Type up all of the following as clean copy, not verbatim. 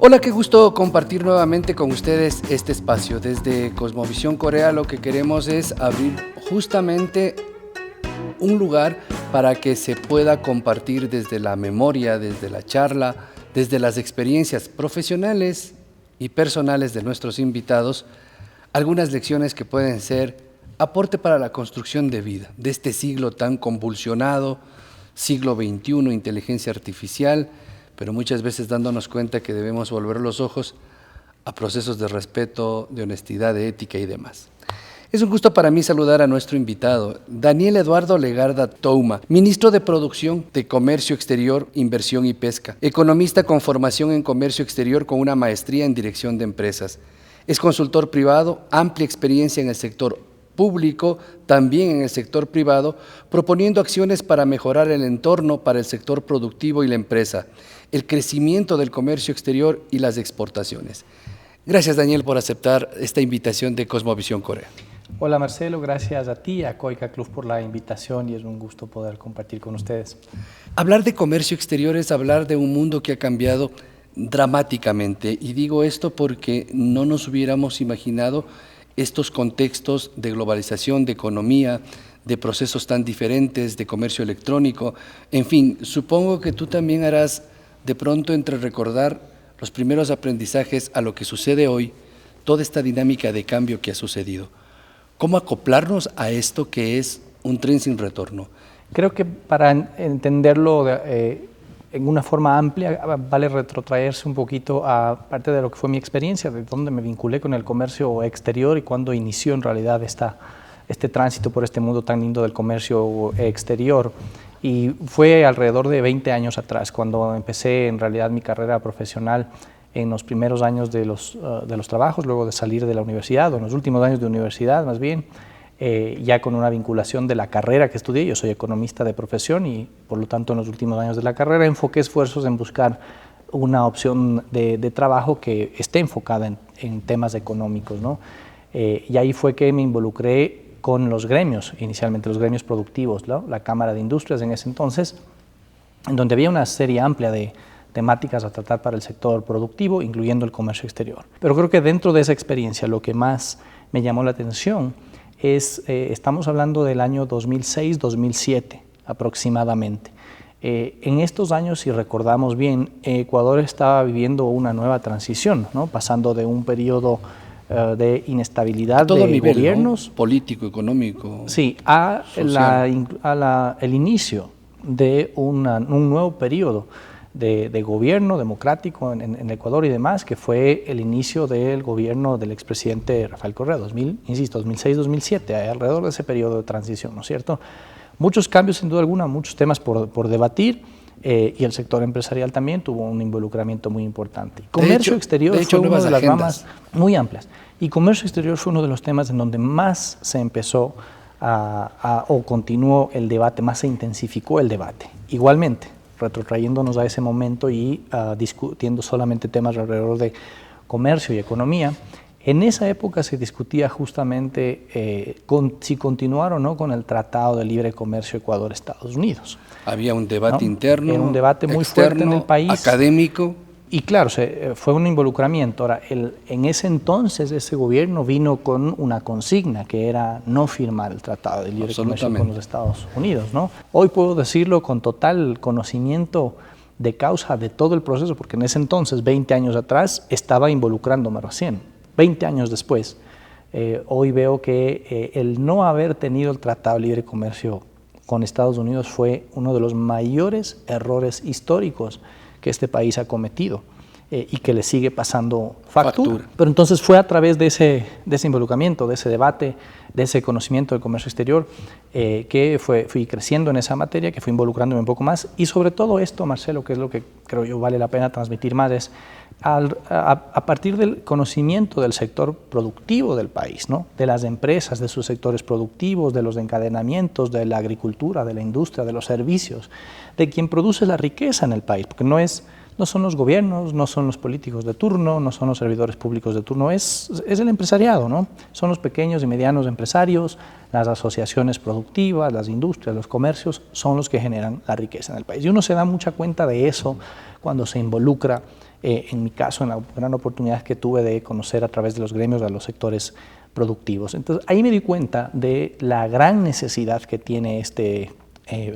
Hola, qué gusto compartir nuevamente con ustedes este espacio. Desde Cosmovisión Corea lo que queremos es abrir justamente un lugar para que se pueda compartir desde la memoria, desde la charla, desde las experiencias profesionales y personales de nuestros invitados, algunas lecciones que pueden ser aporte para la construcción de vida, de este siglo tan convulsionado, siglo XXI, inteligencia artificial, pero muchas veces dándonos cuenta que debemos volver los ojos a procesos de respeto, de honestidad, de ética y demás. Es un gusto para mí saludar a nuestro invitado, Daniel Eduardo Legarda Touma, ministro de Producción, de Comercio Exterior, Inversión y Pesca, economista con formación en Comercio Exterior con una maestría en Dirección de Empresas. Es consultor privado, amplia experiencia en el sector público, también en el sector privado, proponiendo acciones para mejorar el entorno para el sector productivo y la empresa, el crecimiento del comercio exterior y las exportaciones. Gracias, Daniel, por aceptar esta invitación de Cosmovisión Corea. Hola Marcelo, gracias a ti y a Coica Club por la invitación y es un gusto poder compartir con ustedes. Hablar de comercio exterior es hablar de un mundo que ha cambiado dramáticamente, y digo esto porque no nos hubiéramos imaginado estos contextos de globalización, de economía, de procesos tan diferentes, de comercio electrónico. En fin, supongo que tú también harás de pronto entre recordar los primeros aprendizajes a lo que sucede hoy, toda esta dinámica de cambio que ha sucedido. ¿Cómo acoplarnos a esto que es un tren sin retorno? Creo que para entenderlo en una forma amplia vale retrotraerse un poquito a parte de lo que fue mi experiencia, de dónde me vinculé con el comercio exterior y cuándo inició en realidad este tránsito por este mundo tan lindo del comercio exterior. Y fue alrededor de 20 años atrás, cuando empecé en realidad mi carrera profesional en los primeros años de los trabajos, luego de salir de la universidad, o en los últimos años de universidad más bien, ya con una vinculación de la carrera que estudié. Yo soy economista de profesión y por lo tanto en los últimos años de la carrera enfoqué esfuerzos en buscar una opción de trabajo que esté enfocada en temas económicos, ¿no? Y ahí fue que me involucré con los gremios, inicialmente los gremios productivos, ¿no? La Cámara de Industrias en ese entonces, en donde había una serie amplia de temáticas a tratar para el sector productivo, incluyendo el comercio exterior. Pero creo que dentro de esa experiencia lo que más me llamó la atención es, estamos hablando del año 2006-2007 aproximadamente. En estos años, si recordamos bien, Ecuador estaba viviendo una nueva transición, ¿no? Pasando de un periodo de inestabilidad todo de nivel, gobiernos, ¿no? Político, económico, sí, el inicio de un nuevo periodo de gobierno democrático en Ecuador y demás, que fue el inicio del gobierno del expresidente Rafael Correa, 2006-2007, alrededor de ese periodo de transición, ¿no es cierto? Muchos cambios, sin duda alguna, muchos temas por debatir, y el sector empresarial también tuvo un involucramiento muy importante. Comercio exterior fue una de las ramas muy amplias, y comercio exterior fue uno de los temas en donde más se empezó o continuó el debate, más se intensificó el debate. Igualmente, retrotrayéndonos a ese momento y discutiendo solamente temas alrededor de comercio y economía, en esa época se discutía justamente si continuar o no con el Tratado de Libre Comercio Ecuador-Estados Unidos. Había un debate interno, era un debate muy externo, fuerte en el país, académico. Y claro, fue un involucramiento. Ahora, en ese entonces ese gobierno vino con una consigna que era no firmar el Tratado de Libre Comercio con los Estados Unidos, ¿no? Hoy puedo decirlo con total conocimiento de causa de todo el proceso, porque en ese entonces, 20 años atrás, estaba involucrándome recién. 20 años después, hoy veo que el no haber tenido el Tratado de Libre Comercio con Estados Unidos fue uno de los mayores errores históricos que este país ha cometido y que le sigue pasando factura. Pero entonces fue a través de ese involucramiento, de ese debate, de ese conocimiento del comercio exterior, que fui creciendo en esa materia, que fui involucrándome un poco más. Y sobre todo esto, Marcelo, que es lo que creo yo vale la pena transmitir más, es a partir del conocimiento del sector productivo del país, ¿no? De las empresas, de sus sectores productivos, de los encadenamientos, de la agricultura, de la industria, de los servicios, de quien produce la riqueza en el país, porque no son los gobiernos, no son los políticos de turno, no son los servidores públicos de turno, es el empresariado, ¿no? Son los pequeños y medianos empresarios, las asociaciones productivas, las industrias, los comercios, son los que generan la riqueza en el país. Y uno se da mucha cuenta de eso cuando se involucra en mi caso, en la gran oportunidad que tuve de conocer a través de los gremios a los sectores productivos. Entonces, ahí me di cuenta de la gran necesidad que tiene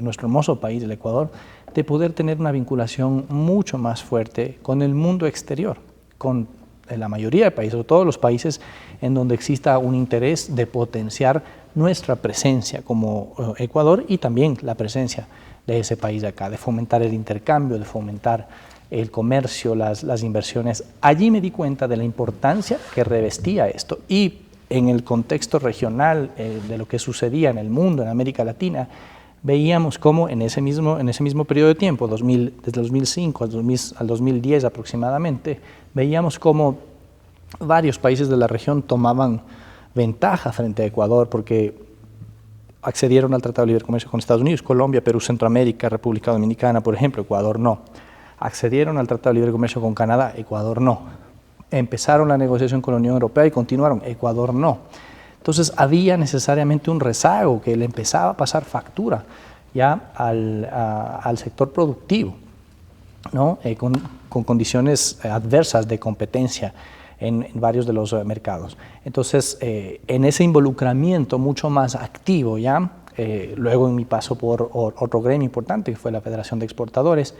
nuestro hermoso país, el Ecuador, de poder tener una vinculación mucho más fuerte con el mundo exterior, con la mayoría de países, o todos los países en donde exista un interés de potenciar nuestra presencia como Ecuador y también la presencia de ese país de acá, de fomentar el intercambio, de fomentar el comercio, las inversiones. Allí me di cuenta de la importancia que revestía esto, y en el contexto regional de lo que sucedía en el mundo, en América Latina, veíamos cómo en ese mismo periodo de tiempo, desde el 2005 al 2010 aproximadamente, veíamos cómo varios países de la región tomaban ventaja frente a Ecuador porque accedieron al Tratado de Libre Comercio con Estados Unidos, Colombia, Perú, Centroamérica, República Dominicana, por ejemplo, Ecuador no. Accedieron al Tratado de Libre Comercio con Canadá, Ecuador no. Empezaron la negociación con la Unión Europea y continuaron, Ecuador no. Entonces había necesariamente un rezago que le empezaba a pasar factura ya al sector productivo, ¿no? Con condiciones adversas de competencia en varios de los mercados. Entonces, en ese involucramiento mucho más activo ya, luego en mi paso por otro gremio importante que fue la Federación de Exportadores,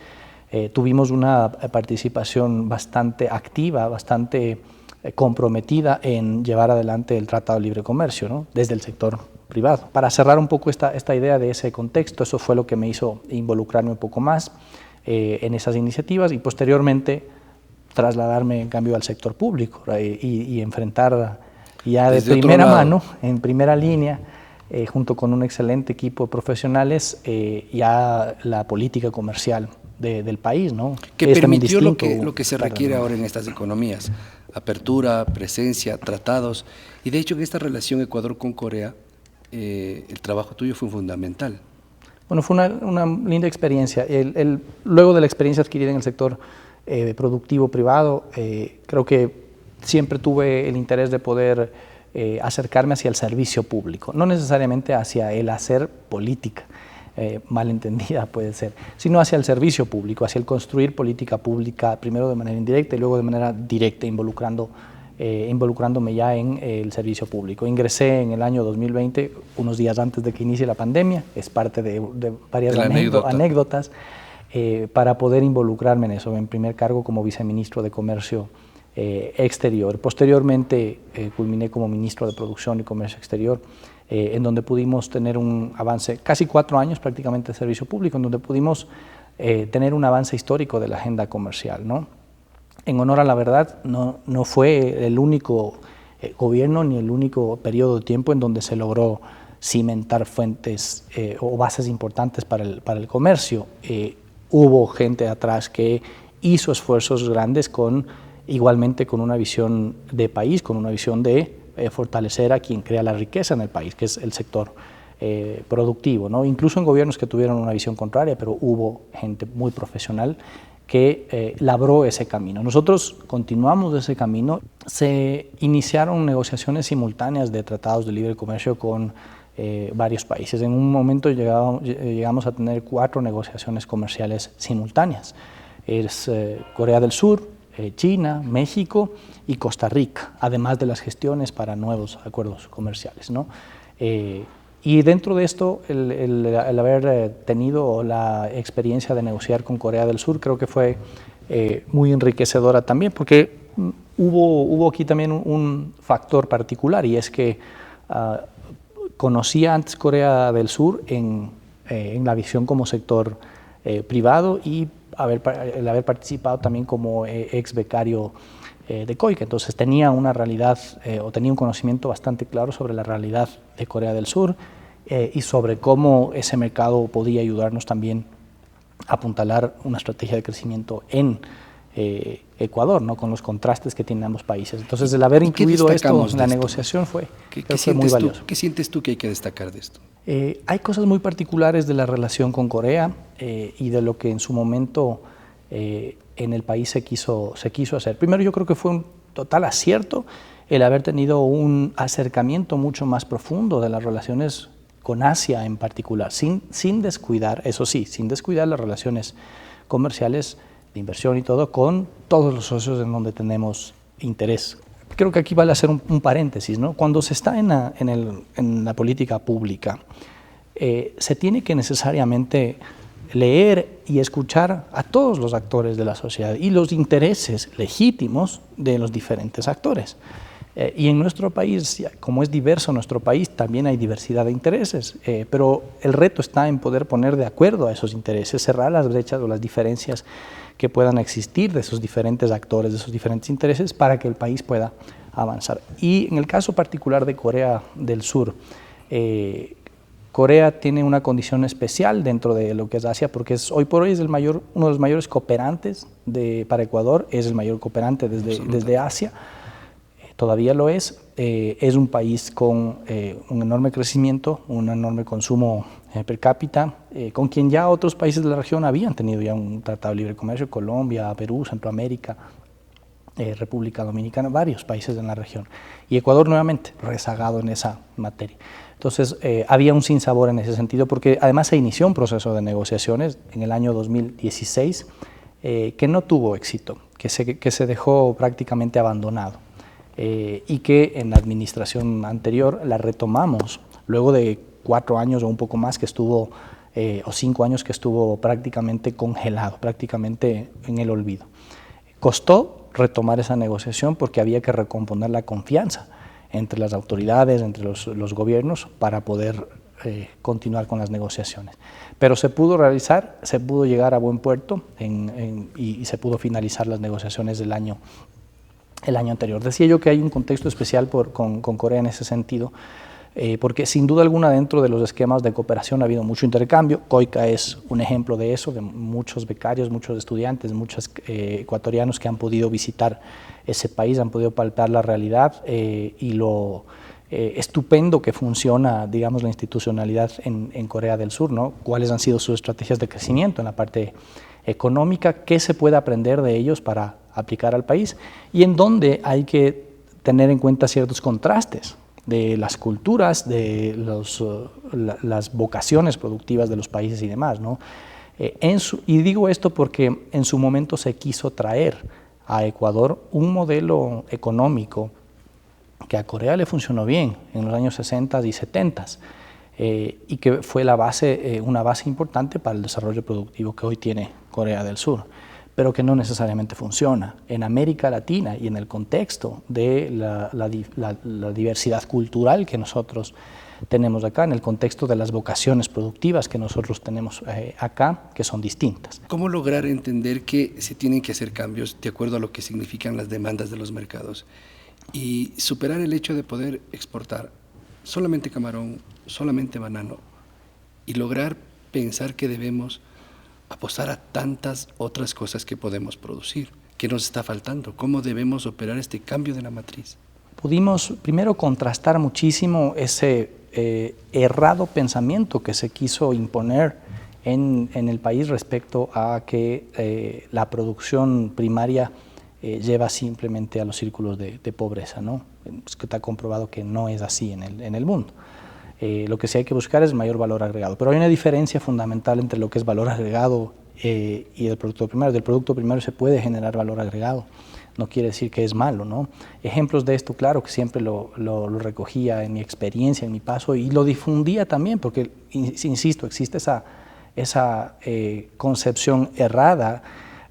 tuvimos una participación bastante activa, bastante comprometida en llevar adelante el Tratado de Libre Comercio, ¿no? Desde el sector privado. Para cerrar un poco esta idea de ese contexto, eso fue lo que me hizo involucrarme un poco más en esas iniciativas y posteriormente trasladarme en cambio al sector público y enfrentar ya de primera mano, en primera línea, junto con un excelente equipo de profesionales, ya la política comercial del país, ¿no? Que permitió lo que se requiere ahora en estas economías: apertura, presencia, tratados. Y de hecho en esta relación Ecuador con Corea, el trabajo tuyo fue fundamental. Bueno, fue una linda experiencia. Luego de la experiencia adquirida en el sector productivo privado, creo que siempre tuve el interés de poder acercarme hacia el servicio público, no necesariamente hacia el hacer política, malentendida puede ser, sino hacia el servicio público, hacia el construir política pública, primero de manera indirecta y luego de manera directa, involucrándome ya en el servicio público. Ingresé en el año 2020, unos días antes de que inicie la pandemia, es parte de varias anécdotas, para poder involucrarme en eso, en primer cargo como viceministro de Comercio Exterior. Posteriormente culminé como ministro de Producción y Comercio Exterior, en donde pudimos tener un avance, casi 4 años prácticamente de servicio público, en donde pudimos tener un avance histórico de la agenda comercial, ¿no? En honor a la verdad, no fue el único gobierno ni el único periodo de tiempo en donde se logró cimentar fuentes o bases importantes para el comercio. Hubo gente atrás que hizo esfuerzos grandes igualmente con una visión de país, con una visión de fortalecer a quien crea la riqueza en el país, que es el sector productivo, ¿no? Incluso en gobiernos que tuvieron una visión contraria, pero hubo gente muy profesional que labró ese camino. Nosotros continuamos ese camino. Se iniciaron negociaciones simultáneas de tratados de libre comercio con varios países. En un momento llegamos a tener 4 negociaciones comerciales simultáneas. Es Corea del Sur, China, México y Costa Rica, además de las gestiones para nuevos acuerdos comerciales, ¿no? Y dentro de esto, el haber tenido la experiencia de negociar con Corea del Sur creo que fue muy enriquecedora también, porque hubo aquí también un factor particular, y es que conocía antes Corea del Sur en la visión como sector privado y el haber participado también como ex becario de COICA. Entonces tenía una realidad o tenía un conocimiento bastante claro sobre la realidad de Corea del Sur y sobre cómo ese mercado podía ayudarnos también a apuntalar una estrategia de crecimiento en Ecuador, ¿no? Con los contrastes que tienen ambos países. Entonces el haber incluido esto en la negociación fue muy valioso. ¿Qué sientes tú que hay que destacar de esto? Hay cosas muy particulares de la relación con Corea y de lo que en su momento en el país se quiso hacer. Primero, yo creo que fue un total acierto el haber tenido un acercamiento mucho más profundo de las relaciones con Asia en particular, sin descuidar, eso sí, sin descuidar las relaciones comerciales de inversión y todo, con todos los socios en donde tenemos interés. Creo que aquí vale hacer un paréntesis, ¿no? Cuando se está en la política pública, se tiene que necesariamente leer y escuchar a todos los actores de la sociedad y los intereses legítimos de los diferentes actores. Y en nuestro país, como es diverso nuestro país, también hay diversidad de intereses, pero el reto está en poder poner de acuerdo a esos intereses, cerrar las brechas o las diferencias que puedan existir de esos diferentes actores, de esos diferentes intereses, para que el país pueda avanzar. Y en el caso particular de Corea del Sur, Corea tiene una condición especial dentro de lo que es Asia, porque hoy por hoy es uno de los mayores cooperantes para Ecuador, es el mayor cooperante desde Asia, todavía lo es un país con un enorme crecimiento, un enorme consumo per cápita, con quien ya otros países de la región habían tenido ya un tratado de libre comercio, Colombia, Perú, Centroamérica, República Dominicana, varios países en la región, y Ecuador nuevamente rezagado en esa materia. Entonces había un sinsabor en ese sentido, porque además se inició un proceso de negociaciones en el año 2016 que no tuvo éxito, que se dejó prácticamente abandonado. Y que en la administración anterior la retomamos luego de 4 años o un poco más que estuvo, o 5 años que estuvo prácticamente congelado, prácticamente en el olvido. Costó retomar esa negociación porque había que recomponer la confianza entre las autoridades, entre los gobiernos, para poder continuar con las negociaciones. Pero se pudo realizar, se pudo llegar a buen puerto y se pudo finalizar las negociaciones el año anterior. Decía yo que hay un contexto especial con Corea en ese sentido, porque sin duda alguna dentro de los esquemas de cooperación ha habido mucho intercambio. COICA es un ejemplo de eso, de muchos becarios, muchos estudiantes, muchos ecuatorianos que han podido visitar ese país, han podido palpar la realidad y lo estupendo que funciona, digamos, la institucionalidad en Corea del Sur, ¿no? Cuáles han sido sus estrategias de crecimiento en la parte económica, qué se puede aprender de ellos para aplicar al país y en dónde hay que tener en cuenta ciertos contrastes de las culturas, de las vocaciones productivas de los países y demás, ¿no? Y digo esto porque en su momento se quiso traer a Ecuador un modelo económico que a Corea le funcionó bien en los años 60 y 70 y que fue una base importante para el desarrollo productivo que hoy tiene Corea del Sur, pero que no necesariamente funciona. En América Latina y en el contexto de la diversidad cultural que nosotros tenemos acá, en el contexto de las vocaciones productivas que nosotros tenemos acá, que son distintas. ¿Cómo lograr entender que se tienen que hacer cambios de acuerdo a lo que significan las demandas de los mercados y superar el hecho de poder exportar solamente camarón, solamente banano y lograr pensar que debemos apostar a tantas otras cosas que podemos producir? ¿Qué nos está faltando? ¿Cómo debemos operar este cambio de la matriz? Pudimos primero contrastar muchísimo ese errado pensamiento que se quiso imponer en el país respecto a que la producción primaria lleva simplemente a los círculos de pobreza, ¿no? Es que está comprobado que no es así en el mundo. Lo que sí hay que buscar es mayor valor agregado, pero hay una diferencia fundamental entre lo que es valor agregado y el producto primario. Del producto primario se puede generar valor agregado, no quiere decir que es malo, ¿no? Ejemplos de esto, claro, que siempre lo recogía en mi experiencia, en mi paso, y lo difundía también, porque, insisto, existe esa concepción errada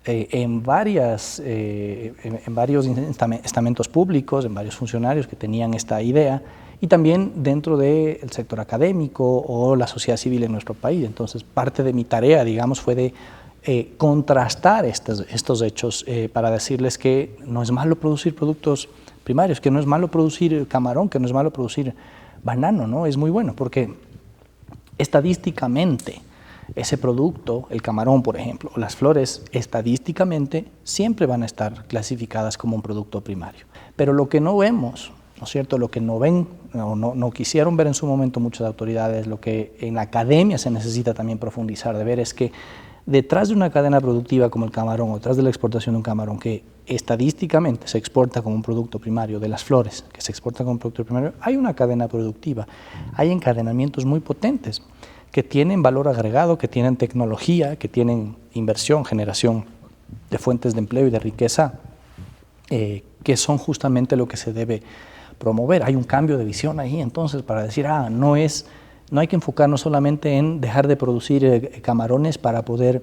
en varios estamentos públicos, en varios funcionarios que tenían esta idea, y también dentro del sector académico o la sociedad civil en nuestro país. Entonces, parte de mi tarea, digamos, fue de contrastar estos hechos para decirles que no es malo producir productos primarios, que no es malo producir camarón, que no es malo producir banano, ¿no? Es muy bueno, porque estadísticamente ese producto, el camarón, por ejemplo, o las flores, estadísticamente siempre van a estar clasificadas como un producto primario. Pero lo que no vemos, ¿no es cierto? Lo que no ven, no quisieron ver en su momento muchas autoridades, lo que en la academia se necesita también profundizar, de ver es que detrás de una cadena productiva como el camarón, o detrás de la exportación de un camarón que estadísticamente se exporta como un producto primario, de las flores que se exportan como un producto primario, hay una cadena productiva, hay encadenamientos muy potentes que tienen valor agregado, que tienen tecnología, que tienen inversión, generación de fuentes de empleo y de riqueza, que son justamente lo que se debe promover. Hay un cambio de visión ahí entonces para decir, no hay que enfocarnos solamente en dejar de producir camarones para poder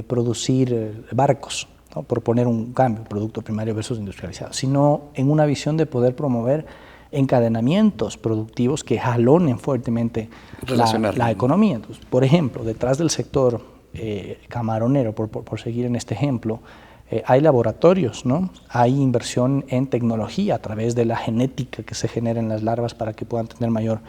producir barcos, ¿no? Por poner un cambio, producto primario versus industrializado, sino en una visión de poder promover encadenamientos productivos que jalonen fuertemente la economía. Entonces, por ejemplo, detrás del sector camaronero, por seguir en este ejemplo, hay laboratorios, ¿no? Hay inversión en tecnología a través de la genética que se genera en las larvas para que puedan tener mayor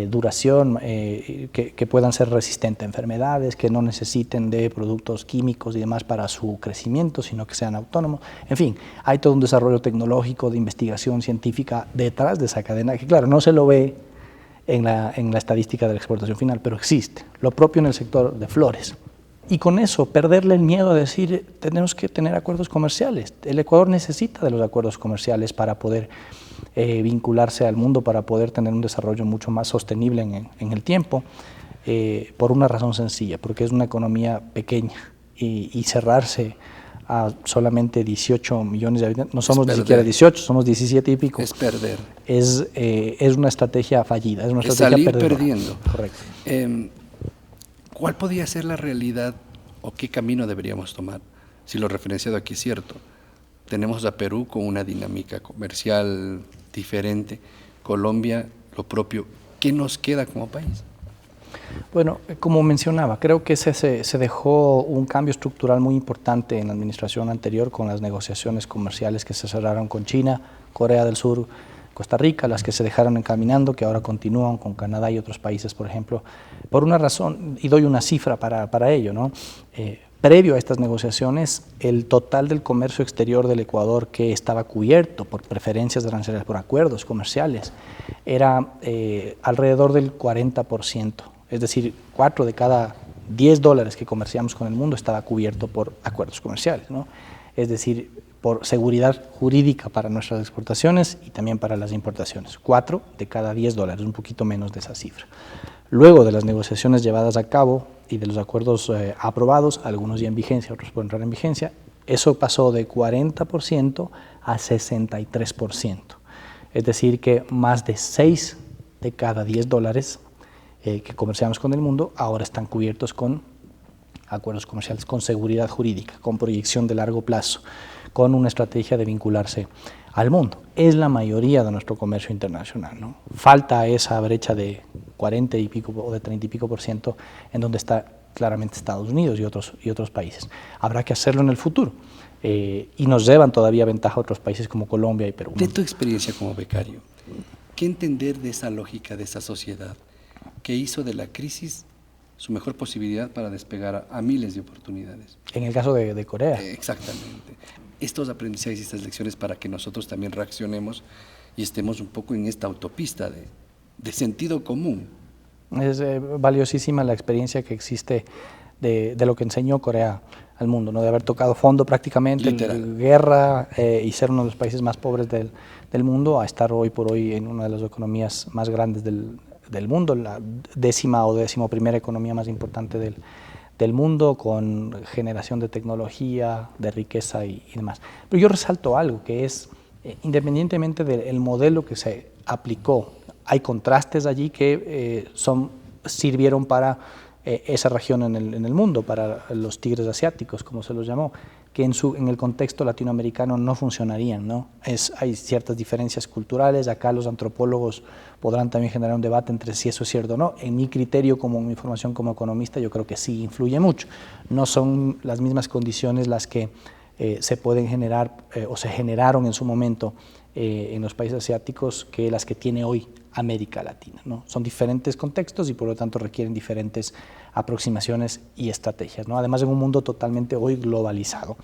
duración, que puedan ser resistentes a enfermedades, que no necesiten de productos químicos y demás para su crecimiento, sino que sean autónomos. En fin, hay todo un desarrollo tecnológico de investigación científica detrás de esa cadena, que claro, no se lo ve en la estadística de la exportación final, pero existe. Lo propio en el sector de flores. Y con eso, perderle el miedo a decir, tenemos que tener acuerdos comerciales. El Ecuador necesita de los acuerdos comerciales para poder vincularse al mundo, para poder tener un desarrollo mucho más sostenible en el tiempo, por una razón sencilla, porque es una economía pequeña y cerrarse a solamente 18 millones de habitantes, no somos ni siquiera 18, somos 17 y pico. Es perder. Es una estrategia fallida, es una estrategia salir perdedora. Perdiendo. Correcto. ¿Cuál podría ser la realidad o qué camino deberíamos tomar? Si lo referenciado aquí es cierto, tenemos a Perú con una dinámica comercial diferente, Colombia lo propio. ¿Qué nos queda como país? Bueno, como mencionaba, creo que se dejó un cambio estructural muy importante en la administración anterior con las negociaciones comerciales que se cerraron con China, Corea del Sur, Costa Rica, las que se dejaron encaminando, que ahora continúan con Canadá y otros países, por ejemplo, por una razón, y doy una cifra para ello, ¿no? Previo a estas negociaciones, el total del comercio exterior del Ecuador que estaba cubierto por preferencias arancelarias, por acuerdos comerciales, era alrededor del 40%, es decir, 4 de cada 10 dólares que comerciamos con el mundo estaba cubierto por acuerdos comerciales, ¿no? Es decir, por seguridad jurídica para nuestras exportaciones y también para las importaciones. 4 de cada 10 dólares, un poquito menos de esa cifra. Luego de las negociaciones llevadas a cabo y de los acuerdos aprobados, algunos ya en vigencia, otros por entrar en vigencia, eso pasó de 40% a 63%. Es decir, que más de 6 de cada 10 dólares que comerciamos con el mundo ahora están cubiertos con acuerdos comerciales, con seguridad jurídica, con proyección de largo plazo, con una estrategia de vincularse al mundo. Es la mayoría de nuestro comercio internacional, ¿no? Falta esa brecha de 40 y pico o de 30 y pico % en donde está claramente Estados Unidos y otros países. Habrá que hacerlo en el futuro y nos llevan todavía ventaja a otros países como Colombia y Perú, ¿no? De tu experiencia como becario, ¿qué entender de esa lógica, de esa sociedad que hizo de la crisis su mejor posibilidad para despegar a miles de oportunidades? En el caso de Corea. Exactamente. Estos aprendizajes y estas lecciones para que nosotros también reaccionemos y estemos un poco en esta autopista de sentido común. Es valiosísima la experiencia que existe de lo que enseñó Corea al mundo, ¿no? De haber tocado fondo prácticamente en guerra y ser uno de los países más pobres del mundo, a estar hoy por hoy en una de las economías más grandes del mundo, la 10ª o 11ª economía más importante del mundo, con generación de tecnología, de riqueza y demás. Pero yo resalto algo, que es, independientemente del modelo que se aplicó, hay contrastes allí que sirvieron para esa región en el mundo, para los tigres asiáticos, como se los llamó, que en el contexto latinoamericano no funcionarían, ¿no? Hay ciertas diferencias culturales, acá los antropólogos podrán también generar un debate entre si eso es cierto o no. En mi criterio, como mi formación como economista, yo creo que sí influye mucho. No son las mismas condiciones las que se pueden generar o se generaron en su momento en los países asiáticos que las que tiene hoy América Latina, ¿no? Son diferentes contextos y por lo tanto requieren diferentes aproximaciones y estrategias, ¿no? Además, en un mundo totalmente hoy globalizado,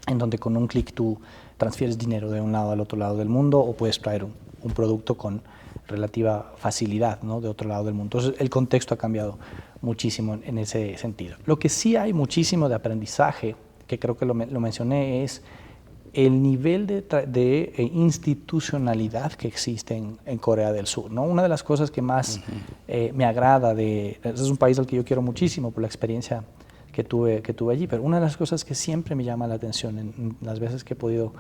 en donde con un clic tú transfieres dinero de un lado al otro lado del mundo o puedes traer un producto con relativa facilidad, ¿no? De otro lado del mundo. Entonces, el contexto ha cambiado muchísimo en ese sentido. Lo que sí hay muchísimo de aprendizaje, que creo que lo mencioné, es el nivel de institucionalidad que existe en Corea del Sur, ¿no? Una de las cosas que más me agrada es un país al que yo quiero muchísimo por la experiencia tuve allí. Pero una de las cosas que siempre me llama la atención en las veces que he podido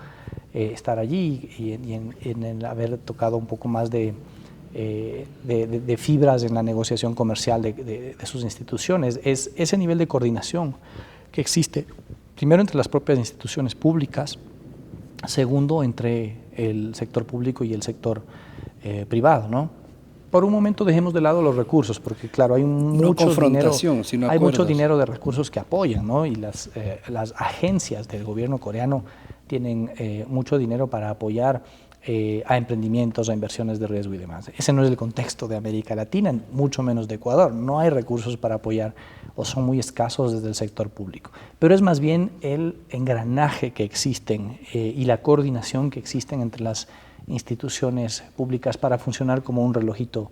estar allí y en el haber tocado un poco más de fibras en la negociación comercial de sus instituciones, es ese nivel de coordinación que existe, primero entre las propias instituciones públicas, segundo entre el sector público y el sector privado, ¿no? Por un momento dejemos de lado los recursos, porque claro, hay mucho dinero de recursos que apoyan, ¿no? Y las agencias del gobierno coreano tienen mucho dinero para apoyar a emprendimientos, a inversiones de riesgo y demás. Ese no es el contexto de América Latina, mucho menos de Ecuador. No hay recursos para apoyar o son muy escasos desde el sector público. Pero es más bien el engranaje que existen y la coordinación que existen entre las instituciones públicas para funcionar como un relojito.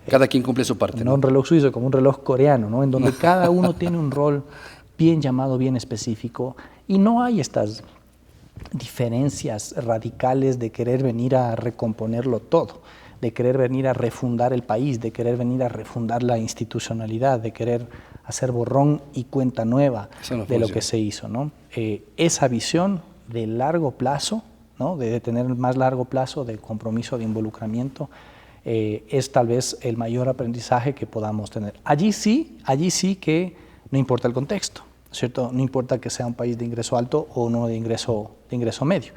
Cada quien cumple su parte. No un reloj suizo, como un reloj coreano, ¿no? En donde cada uno tiene un rol bien llamado, bien específico, y no hay estas diferencias radicales de querer venir a recomponerlo todo, de querer venir a refundar el país, de querer venir a refundar la institucionalidad, de querer hacer borrón y cuenta nueva de lo que se hizo, ¿no? Esa visión de largo plazo, ¿no? De tener más largo plazo, de compromiso, de involucramiento, es tal vez el mayor aprendizaje que podamos tener. Allí sí que no importa el contexto, ¿cierto? No importa que sea un país de ingreso alto o no de ingreso medio.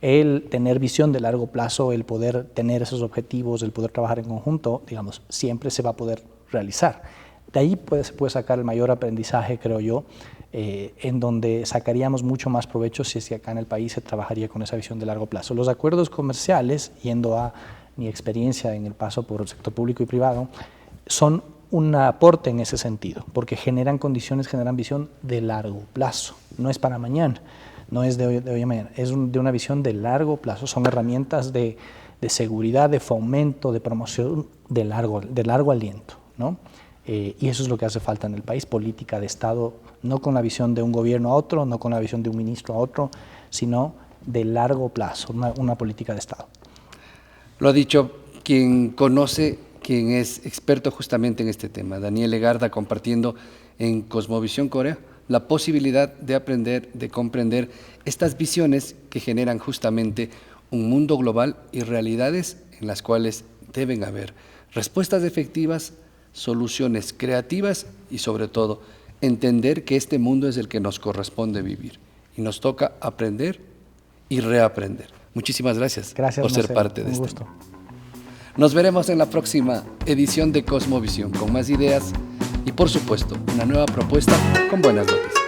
El tener visión de largo plazo, el poder tener esos objetivos, el poder trabajar en conjunto, digamos, siempre se va a poder realizar. De ahí se puede sacar el mayor aprendizaje, creo yo, en donde sacaríamos mucho más provecho si es que acá en el país se trabajaría con esa visión de largo plazo. Los acuerdos comerciales, yendo a mi experiencia en el paso por el sector público y privado, son un aporte en ese sentido, porque generan condiciones, generan visión de largo plazo. No es para mañana, no es de hoy a mañana, es de una visión de largo plazo. Son herramientas de seguridad, de fomento, de promoción de largo aliento, ¿no? Y eso es lo que hace falta en el país, política de Estado, no con la visión de un gobierno a otro, no con la visión de un ministro a otro, sino de largo plazo, una política de Estado. Lo ha dicho quien conoce, quien es experto justamente en este tema, Daniel Legarda, compartiendo en Cosmovisión Corea la posibilidad de aprender, de comprender estas visiones que generan justamente un mundo global y realidades en las cuales deben haber respuestas efectivas, soluciones creativas y sobre todo entender que este mundo es el que nos corresponde vivir y nos toca aprender y reaprender. Muchísimas gracias por ser parte de este mundo. Nos veremos en la próxima edición de Cosmovisión con más ideas y por supuesto una nueva propuesta con buenas noticias.